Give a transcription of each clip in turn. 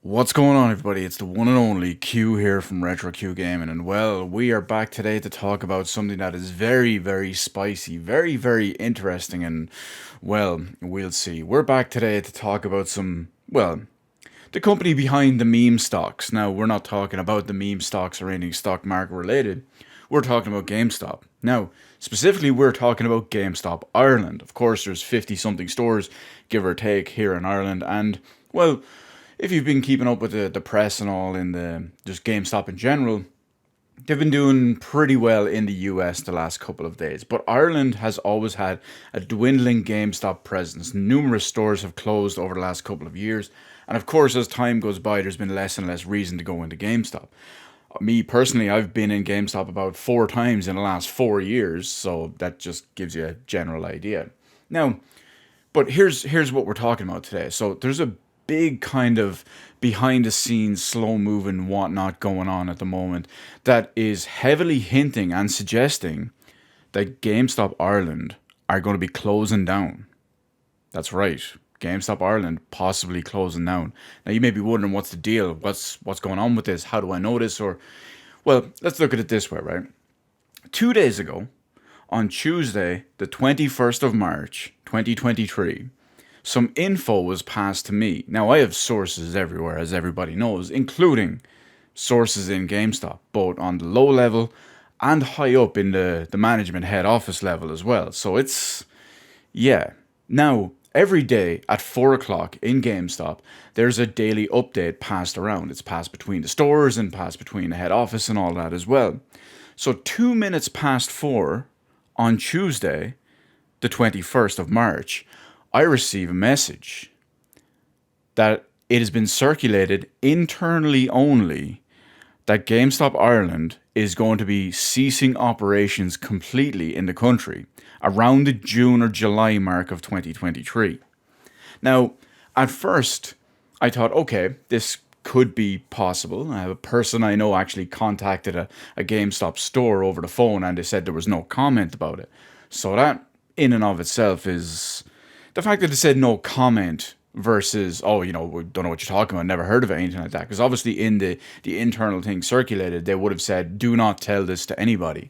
What's going on, everybody? It's the one and only Q here from Retro Q Gaming, and well, we are back today to talk about something that is very, very spicy, very, very interesting, and well, we'll see. We're back today to talk about the company behind the meme stocks. Now, we're not talking about the meme stocks or anything stock market related. We're talking about GameStop. Now, specifically, we're talking about GameStop Ireland. Of course, there's 50 something stores, give or take, here in Ireland, and well, if you've been keeping up with the press and all in the just GameStop in general, they've been doing pretty well in the US the last couple of days. But Ireland has always had a dwindling GameStop presence. Numerous stores have closed over the last couple of years. And of course, as time goes by, there's been less and less reason to go into GameStop. Me personally, I've been in GameStop about 4 times in the last 4 years, so that just gives you a general idea. Now, but here's what we're talking about today. So there's a big kind of behind the scenes, slow moving whatnot going on at the moment that is heavily hinting and suggesting that GameStop Ireland are going to be closing down. That's right. GameStop Ireland possibly closing down. Now you may be wondering what's the deal? What's going on with this? How do I know this? Or well, let's look at it this way, right? 2 days ago, on Tuesday, the 21st of March, 2023, some info was passed to me. Now, I have sources everywhere, as everybody knows, including sources in GameStop, both on the low level and high up in the management head office level as well. So yeah. Now, every day at 4 o'clock in GameStop, there's a daily update passed around. It's passed between the stores and passed between the head office and all that as well. So 2 minutes past 4 on Tuesday, the 21st of March, I receive a message that it has been circulated internally only that GameStop Ireland is going to be ceasing operations completely in the country around the June or July mark of 2023. Now, at first, I thought, okay, this could be possible. I have a person I know actually contacted a GameStop store over the phone and they said there was no comment about it. So that in and of itself is the fact that they said no comment versus, oh, we don't know what you're talking about, never heard of it, anything like that. Because obviously in the internal thing circulated, they would have said, do not tell this to anybody.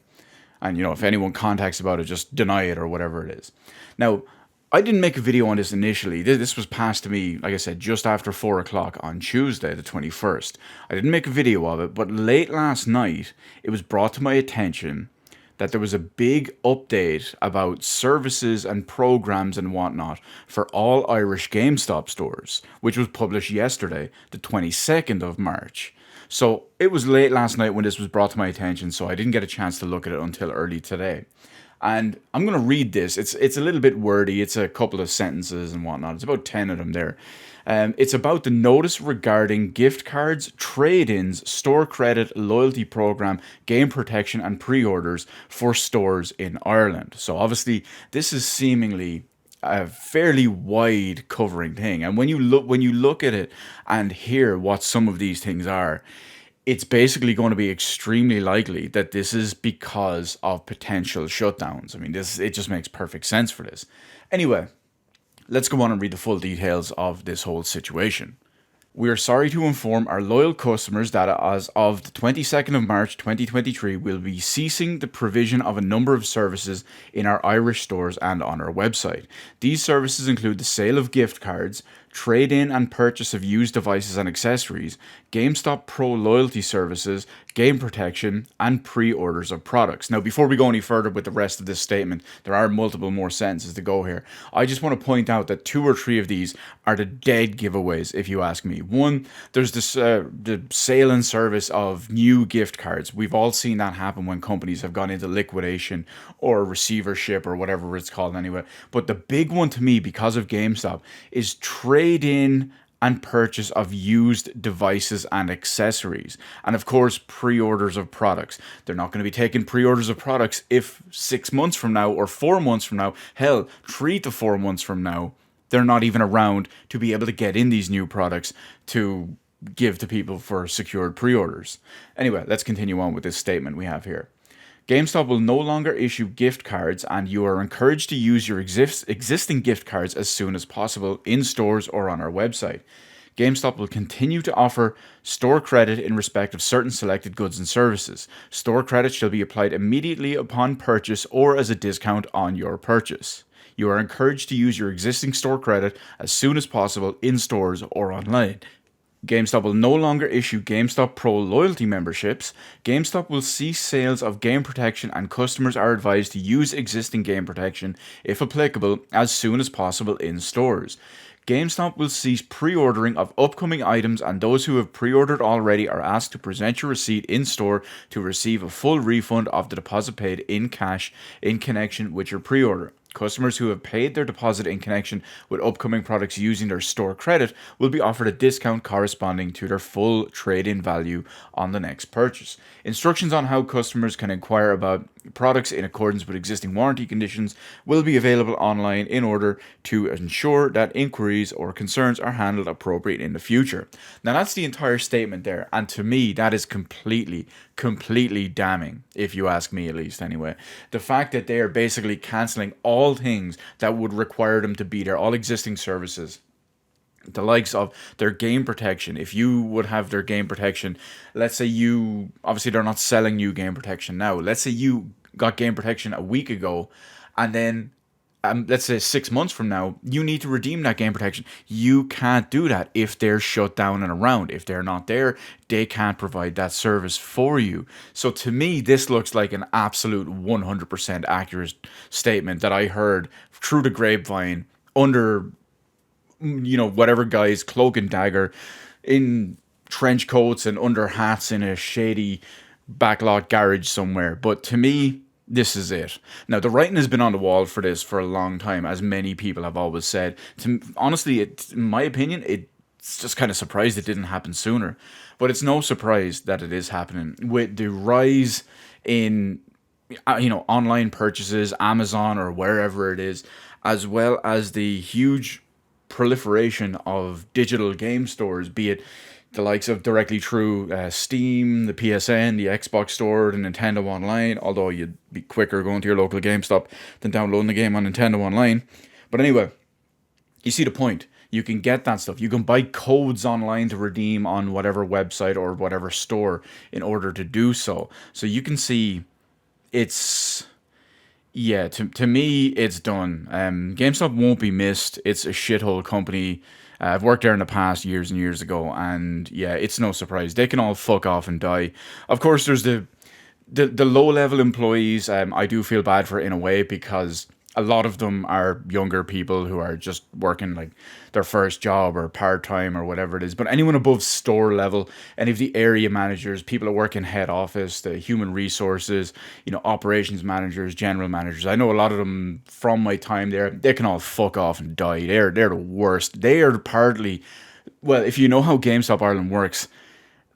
And, if anyone contacts about it, just deny it or whatever it is. Now, I didn't make a video on this initially. This was passed to me, like I said, just after 4 o'clock on Tuesday, the 21st. I didn't make a video of it, but late last night, it was brought to my attention that there was a big update about services and programs and whatnot for all Irish GameStop stores, which was published yesterday, the 22nd of March. So it was late last night when this was brought to my attention, so I didn't get a chance to look at it until early today. And I'm going to read this. It's a little bit wordy. It's a couple of sentences and whatnot. It's about 10 of them there. It's about the notice regarding gift cards, trade-ins, store credit, loyalty program, game protection, and pre-orders for stores in Ireland. So obviously, this is seemingly a fairly wide covering thing. And when you look at it and hear what some of these things are, it's basically going to be extremely likely that this is because of potential shutdowns. I mean, it just makes perfect sense for this. Anyway, let's go on and read the full details of this whole situation. We are sorry to inform our loyal customers that as of the 22nd of March 2023, we'll be ceasing the provision of a number of services in our Irish stores and on our website. These services include the sale of gift cards, trade-in and purchase of used devices and accessories, GameStop Pro loyalty services, game protection, and pre-orders of products. Now, before we go any further with the rest of this statement, there are multiple more sentences to go here. I just want to point out that 2 or 3 of these are the dead giveaways, if you ask me. One, there's this the sale and service of new gift cards. We've all seen that happen when companies have gone into liquidation or receivership or whatever it's called anyway. But the big one to me, because of GameStop, is trade-in and purchase of used devices and accessories. And of course, pre-orders of products. They're not going to be taking pre-orders of products if 6 months from now or 4 months from now, hell, 3 to 4 months from now, they're not even around to be able to get in these new products to give to people for secured pre-orders. Anyway, let's continue on with this statement we have here. GameStop will no longer issue gift cards, and you are encouraged to use your existing gift cards as soon as possible in stores or on our website. GameStop will continue to offer store credit in respect of certain selected goods and services. Store credit shall be applied immediately upon purchase or as a discount on your purchase. You are encouraged to use your existing store credit as soon as possible in stores or online. GameStop will no longer issue GameStop Pro loyalty memberships. GameStop will cease sales of game protection, and customers are advised to use existing game protection, if applicable, as soon as possible in stores. GameStop will cease pre-ordering of upcoming items, and those who have pre-ordered already are asked to present your receipt in store to receive a full refund of the deposit paid in cash in connection with your pre-order. Customers who have paid their deposit in connection with upcoming products using their store credit will be offered a discount corresponding to their full trade-in value on the next purchase. Instructions on how customers can inquire about products in accordance with existing warranty conditions will be available online in order to ensure that inquiries or concerns are handled appropriately in the future. Now that's the entire statement there, and to me that is completely damning, if you ask me, at least anyway. The fact that they are basically cancelling all things that would require them to be there, all existing services, the likes of their game protection. If you would have their game protection, let's say you, obviously they're not selling you game protection now, let's say you got game protection a week ago, and then let's say 6 months from now, you need to redeem that game protection. You can't do that if they're shut down and around. If they're not there, they can't provide that service for you. So to me, this looks like an absolute 100% accurate statement that I heard through the grapevine under, whatever guy's cloak and dagger, in trench coats and under hats in a shady backlot garage somewhere. But to me, this is it. Now, the writing has been on the wall for this for a long time, as many people have always said. Honestly, in my opinion, it's just kind of surprised it didn't happen sooner. But it's no surprise that it is happening. With the rise in, online purchases, Amazon or wherever it is, as well as the huge proliferation of digital game stores, be it the likes of directly through Steam, the PSN, the Xbox Store, the Nintendo Online, although you'd be quicker going to your local GameStop than downloading the game on Nintendo Online. But anyway, you see the point. You can get that stuff. You can buy codes online to redeem on whatever website or whatever store in order to do so. So you can see it's... Yeah, to me, it's done. GameStop won't be missed. It's a shithole company. I've worked there in the past years and years ago, and yeah, it's no surprise. They can all fuck off and die. Of course, there's the low-level employees. I do feel bad for in a way, because a lot of them are younger people who are just working like their first job or part-time or whatever it is. But anyone above store level, any of the area managers, people that work in head office, the human resources, operations managers, general managers, I know a lot of them from my time there, they can all fuck off and die. They're the worst. They are partly, well, if you know how GameStop Ireland works,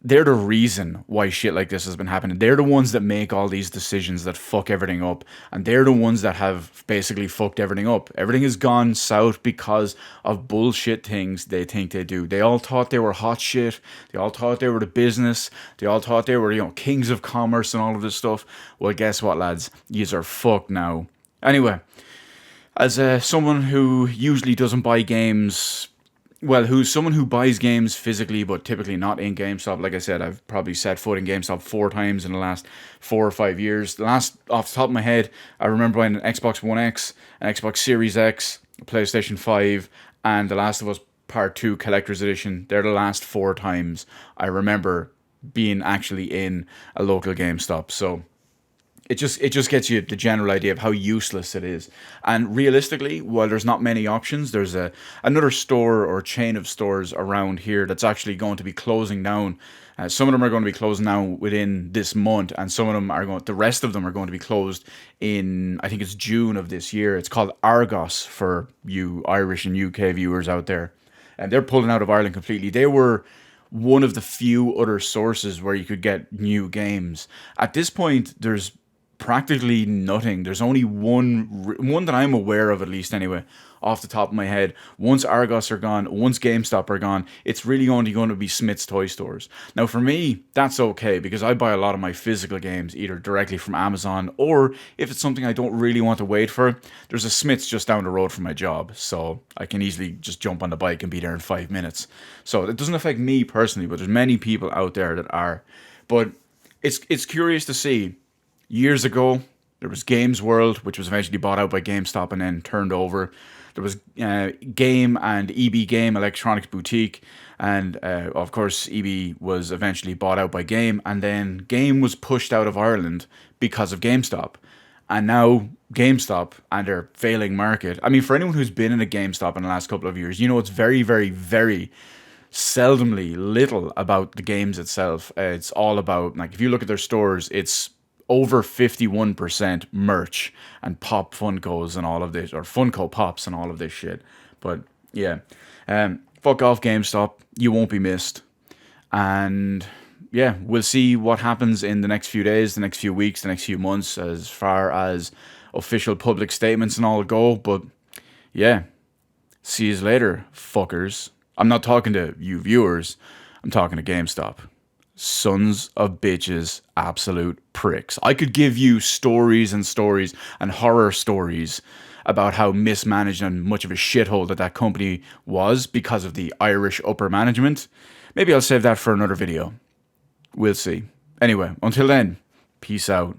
they're the reason why shit like this has been happening. They're the ones that make all these decisions that fuck everything up. And they're the ones that have basically fucked everything up. Everything has gone south because of bullshit things they think they do. They all thought they were hot shit. They all thought they were the business. They all thought they were, kings of commerce and all of this stuff. Well, guess what, lads? Yous are fucked now. Anyway, as someone who usually doesn't buy games... Well, who's someone who buys games physically, but typically not in GameStop. Like I said, I've probably set foot in GameStop 4 times in the last 4 or 5 years. The last, off the top of my head, I remember buying an Xbox One X, an Xbox Series X, a PlayStation 5, and The Last of Us Part 2 Collector's Edition. They're the last 4 times I remember being actually in a local GameStop. So it just gets you the general idea of how useless it is. And realistically, while there's not many options, there's another store or chain of stores around here that's actually going to be closing down. Some of them are going to be closing down within this month, and the rest of them are going to be closed in, I think it's June of this year. It's called Argos for you Irish and UK viewers out there. And they're pulling out of Ireland completely. They were one of the few other sources where you could get new games. At this point, there's practically nothing. There's only one that I'm aware of, at least anyway, off the top of my head. Once Argos are gone, once GameStop are gone, it's really only going to be Smith's Toy Stores. Now for me, that's okay because I buy a lot of my physical games either directly from Amazon, or if it's something I don't really want to wait for, there's a Smith's just down the road from my job, so I can easily just jump on the bike and be there in 5 minutes. So it doesn't affect me personally, but there's many people out there that are. But it's curious to see. Years ago, there was Games World, which was eventually bought out by GameStop and then turned over. There was Game and EB Game Electronics Boutique, and of course EB was eventually bought out by Game, and then Game was pushed out of Ireland because of GameStop. And now GameStop and their failing market. I mean, for anyone who's been in a GameStop in the last couple of years, you know it's very, very, very seldomly little about the games itself. It's all about, like, if you look at their stores, it's over 51% merch and pop Funkos and all of this, or Funko Pops and all of this shit. But yeah, fuck off GameStop. You won't be missed. And yeah, we'll see what happens in the next few days, the next few weeks, the next few months, as far as official public statements and all go. But yeah, see you later, fuckers. I'm not talking to you viewers. I'm talking to GameStop. Sons of bitches, absolute pricks. I could give you stories and stories and horror stories about how mismanaged and much of a shithole that company was because of the Irish upper management. Maybe I'll save that for another video. We'll see. Anyway, until then, peace out.